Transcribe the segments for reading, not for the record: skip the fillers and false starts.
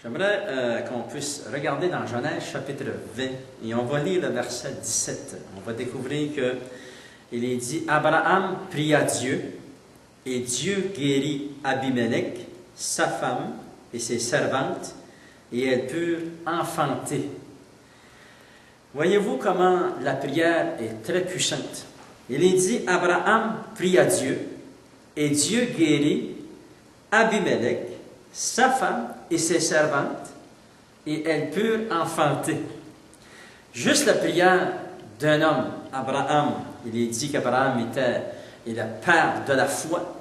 J'aimerais qu'on puisse regarder dans Genèse chapitre 20 et on va lire le verset 17. On va découvrir qu'il est dit « Abraham pria Dieu et Dieu guérit Abimelech, sa femme et ses servantes, et elles purent enfanter. » Voyez-vous comment la prière est très puissante. Il est dit « Abraham pria Dieu et Dieu guérit Abimelech, sa femme et ses servantes, et elles purent enfanter. » Juste la prière d'un homme, Abraham, il est dit qu'Abraham était le père de la foi.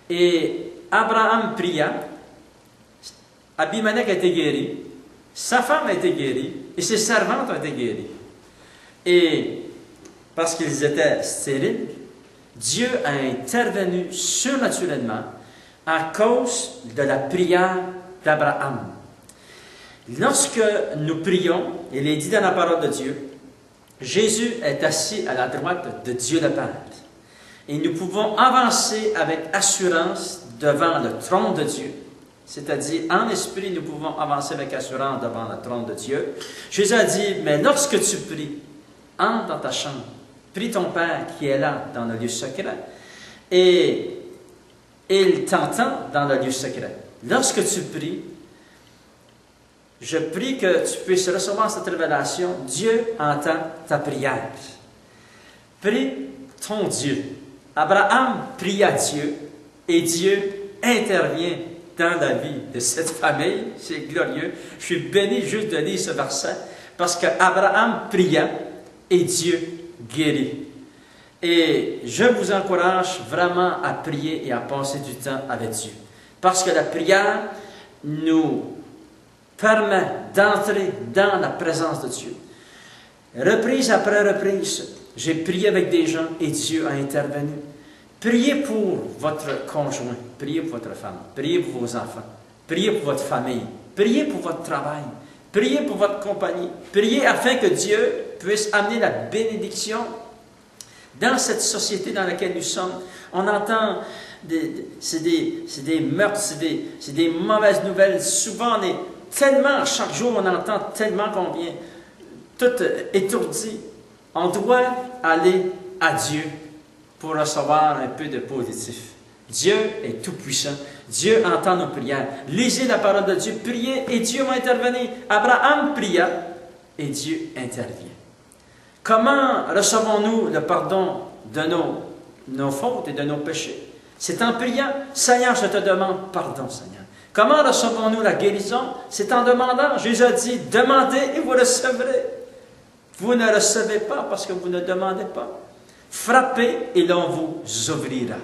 Et Abraham pria, Abimelech a été guéri, sa femme a été guérie, et ses servantes ont été guéries. Et parce qu'ils étaient stériles, Dieu a intervenu surnaturellement à cause de la prière d'Abraham. Lorsque nous prions, il est dit dans la parole de Dieu, Jésus est assis à la droite de Dieu le Père. Et nous pouvons avancer avec assurance devant le trône de Dieu. C'est-à-dire, en esprit, nous pouvons avancer avec assurance devant le trône de Dieu. Jésus a dit, mais lorsque tu pries, entre dans ta chambre, prie ton Père qui est là dans le lieu secret, et il t'entend dans le lieu secret. Lorsque tu pries, je prie que tu puisses recevoir cette révélation. Dieu entend ta prière. Prie ton Dieu. Abraham pria Dieu et Dieu intervient dans la vie de cette famille. C'est glorieux. Je suis béni juste de lire ce verset parce qu'Abraham pria et Dieu guérit. Et je vous encourage vraiment à prier et à passer du temps avec Dieu. Parce que la prière nous permet d'entrer dans la présence de Dieu. Reprise après reprise, j'ai prié avec des gens et Dieu a intervenu. Priez pour votre conjoint, priez pour votre femme, priez pour vos enfants, priez pour votre famille, priez pour votre travail, priez pour votre compagnie, priez afin que Dieu puisse amener la bénédiction dans cette société dans laquelle nous sommes. On entend, c'est des meurtres, c'est des mauvaises nouvelles. Souvent, on est tellement, chaque jour, on entend tellement qu'on vient tout étourdi. On doit aller à Dieu pour recevoir un peu de positif. Dieu est tout-puissant. Dieu entend nos prières. Lisez la parole de Dieu, priez et Dieu va intervenir. Abraham pria et Dieu intervient. Comment recevons-nous le pardon de nos fautes et de nos péchés? C'est en priant. Seigneur, je te demande pardon, Seigneur. Comment recevons-nous la guérison? C'est en demandant. Jésus a dit, demandez et vous recevrez. Vous ne recevez pas parce que vous ne demandez pas. Frappez et l'on vous ouvrira.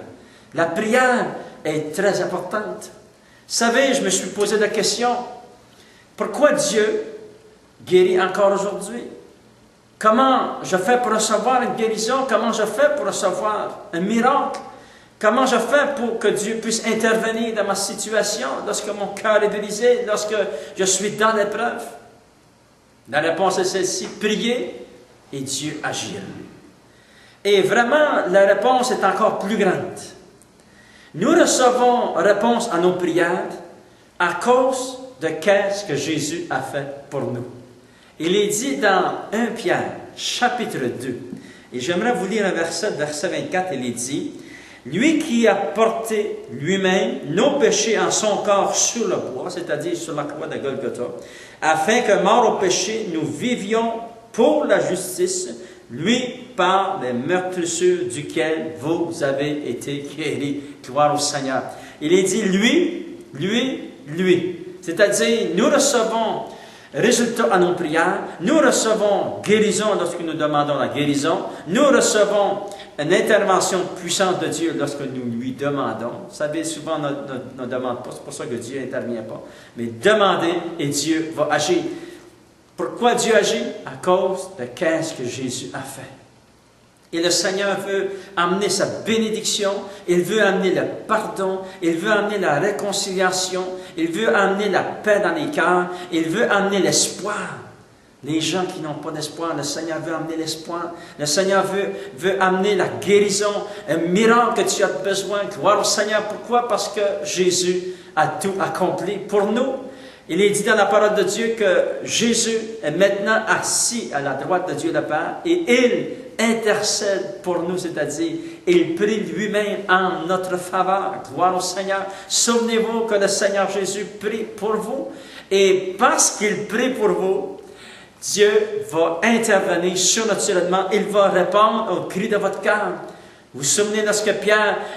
La prière est très importante. Vous savez, je me suis posé la question, pourquoi Dieu guérit encore aujourd'hui? Comment je fais pour recevoir une guérison? Comment je fais pour recevoir un miracle? Comment je fais pour que Dieu puisse intervenir dans ma situation lorsque mon cœur est brisé, lorsque je suis dans l'épreuve? La réponse est celle-ci, priez et Dieu agira. Et vraiment, la réponse est encore plus grande. Nous recevons réponse à nos prières à cause de qu'est-ce que Jésus a fait pour nous. Il est dit dans 1 Pierre, chapitre 2, et j'aimerais vous lire un verset 24, il est dit, « Lui qui a porté lui-même nos péchés en son corps sur le bois, c'est-à-dire sur la croix de Golgotha, afin que, mort au péché, nous vivions pour la justice, lui par les meurtrissures duquel vous avez été guéris. » Gloire au Seigneur. Il est dit, lui. C'est-à-dire, nous recevons résultat à nos prières, nous recevons guérison lorsque nous demandons la guérison, nous recevons une intervention puissante de Dieu lorsque nous lui demandons. Vous savez, souvent on ne demande pas, c'est pour ça que Dieu n'intervient pas, mais demandez et Dieu va agir. Pourquoi Dieu agit? À cause de qu'est-ce que Jésus a fait. Et le Seigneur veut amener sa bénédiction, il veut amener le pardon, il veut amener la réconciliation, il veut amener la paix dans les cœurs, il veut amener l'espoir. Les gens qui n'ont pas d'espoir, le Seigneur veut amener l'espoir. Le Seigneur veut amener la guérison, un miracle que tu as besoin. Gloire au Seigneur. Pourquoi? Parce que Jésus a tout accompli pour nous. Il est dit dans la parole de Dieu que Jésus est maintenant assis à la droite de Dieu le Père et il intercède pour nous, c'est-à-dire il prie lui-même en notre faveur. Gloire au Seigneur. Souvenez-vous que le Seigneur Jésus prie pour vous et parce qu'il prie pour vous, Dieu va intervenir surnaturellement. Il va répondre au cri de votre cœur. Vous vous souvenez lorsque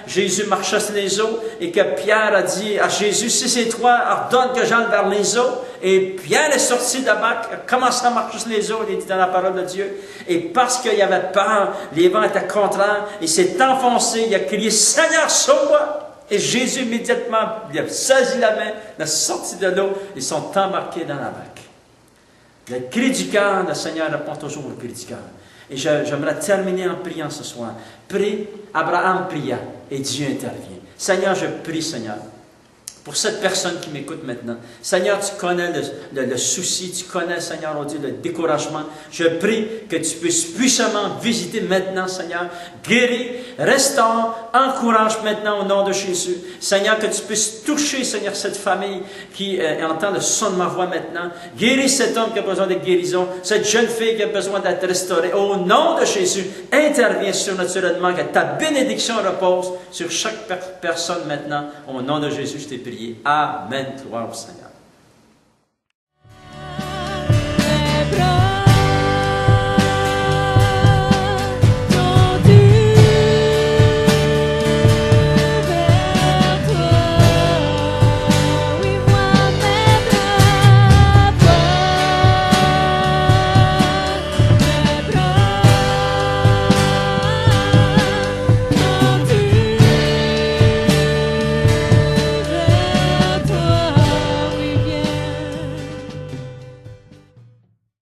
Jésus marchait sur les eaux et que Pierre a dit à Jésus, si c'est toi, ordonne que j'aille vers les eaux. Et Pierre est sorti de la barque, a commencé à marcher sur les eaux, il est dit dans la parole de Dieu. Et parce qu'il y avait peur, les vents étaient contraires, il s'est enfoncé, il a crié, Seigneur, sauve-moi! Et Jésus immédiatement, il a saisi la main, il est sorti de l'eau, ils sont embarqués dans la barque. Le cri du cœur, le Seigneur répond toujours au cri du cœur. Et j'aimerais terminer en priant ce soir. Prie, Abraham pria et Dieu intervient. Seigneur, je prie, Seigneur, pour cette personne qui m'écoute maintenant. Seigneur, tu connais le souci, tu connais, Seigneur, oh Dieu, le découragement. Je prie que tu puisses puissamment visiter maintenant, Seigneur, guérir, restaure, encourage maintenant au nom de Jésus. Seigneur, que tu puisses toucher, Seigneur, cette famille qui entend le son de ma voix maintenant. Guéris cet homme qui a besoin de guérison, cette jeune fille qui a besoin d'être restaurée. Au nom de Jésus, interviens surnaturellement, que ta bénédiction repose sur chaque personne maintenant. Au nom de Jésus, je t'ai prié. Amen. Gloire au Seigneur.